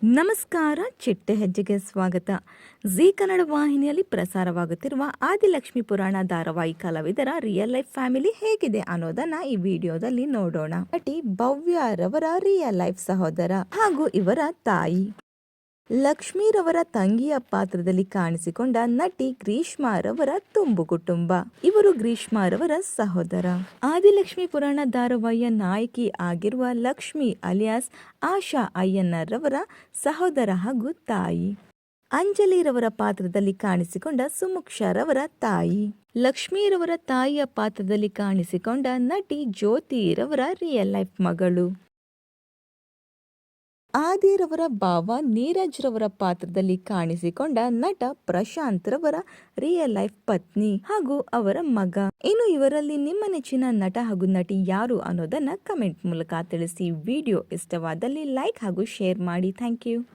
ನಮಸ್ಕಾರ. ಚಿಟ್ಟೆ ಹೆಜ್ಜೆಗೆ ಸ್ವಾಗತ. ಜೀ ಕನ್ನಡ ವಾಹಿನಿಯಲ್ಲಿ ಪ್ರಸಾರವಾಗುತ್ತಿರುವ ಆದಿಲಕ್ಷ್ಮಿ ಪುರಾಣ ಧಾರಾವಾಹಿ ಕಲಾವಿದರ ರಿಯಲ್ ಲೈಫ್ ಫ್ಯಾಮಿಲಿ ಹೇಗಿದೆ ಅನ್ನೋದನ್ನ ಈ ವಿಡಿಯೋದಲ್ಲಿ ನೋಡೋಣ. ನಟಿ ಭವ್ಯರವರ ರಿಯಲ್ ಲೈಫ್ ಸಹೋದರ ಹಾಗೂ ಇವರ ತಾಯಿ ಲಕ್ಷ್ಮೀರವರ ತಂಗಿಯ ಪಾತ್ರದಲ್ಲಿ ಕಾಣಿಸಿಕೊಂಡ ನಟಿ ಗ್ರೀಷ್ಮಾರವರ ತುಂಬು ಕುಟುಂಬ. ಇವರು ಗ್ರೀಷ್ಮಾರವರ ಸಹೋದರ. ಆದಿಲಕ್ಷ್ಮಿ ಪುರಾಣ ಧಾರಾವಾಹಿಯ ನಾಯಕಿ ಆಗಿರುವ ಲಕ್ಷ್ಮಿ ಅಲಿಯಾಸ್ ಆಶಾ ಅಯ್ಯನ್ನರವರ ಸಹೋದರ ಹಾಗೂ ತಾಯಿ. ಅಂಜಲಿರವರ ಪಾತ್ರದಲ್ಲಿ ಕಾಣಿಸಿಕೊಂಡ ಸುಮುಕ್ಷರವರ ತಾಯಿ. ಲಕ್ಷ್ಮೀರವರ ತಾಯಿಯ ಪಾತ್ರದಲ್ಲಿ ಕಾಣಿಸಿಕೊಂಡ ನಟಿ ಜ್ಯೋತಿರವರ ರಿಯಲ್ ಲೈಫ್ ಮಗಳು. ಆದಿರವರ ಭಾವ ನೀರಜ್ ರವರ ಪಾತ್ರದಲ್ಲಿ ಕಾಣಿಸಿಕೊಂಡ ನಟ ಪ್ರಶಾಂತ್ ರವರ ರಿಯಲ್ ಲೈಫ್ ಪತ್ನಿ ಹಾಗೂ ಅವರ ಮಗ. ಇನ್ನು ಇವರಲ್ಲಿ ನಿಮ್ಮ ನೆಚ್ಚಿನ ನಟ ಹಾಗೂ ನಟಿ ಯಾರು ಅನ್ನೋದನ್ನ ಕಮೆಂಟ್ ಮೂಲಕ ತಿಳಿಸಿ. ವಿಡಿಯೋ ಇಷ್ಟವಾದಲ್ಲಿ ಲೈಕ್ ಹಾಗೂ ಶೇರ್ ಮಾಡಿ. Thank you.